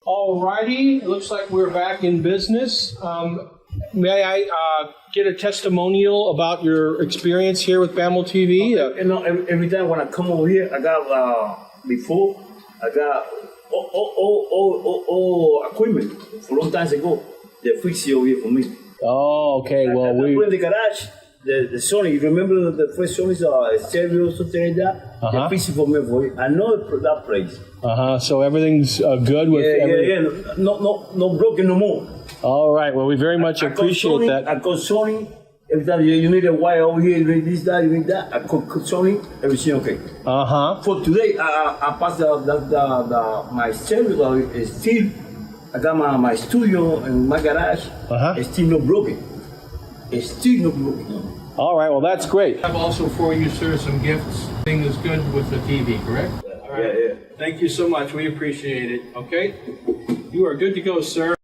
All righty, it looks like we're back in business. May I get a testimonial about your experience here with Bammel TV? Every time when I come over here, I got I got all equipment for a long time ago. They fixed it over here for me. Oh, okay. Well, we put in the garage. The Sony, you remember the first Sony's stereo, something like that? They fixed it for me. I know that place. So everything's good with No broken no more. All right. Well, we very much appreciate that. I call Sony. Every time you need a wire over here, you need this, that, you need that. I call Sony. Everything okay. For today, I passed my stereo is still. I got my studio and my garage. It's still not broken. It's still not broken. All right. Well, that's great. I have also for you, sir, some gifts. Thing is good with the TV, correct? All right. Yeah. Thank you so much. We appreciate it. Okay. You are good to go, sir.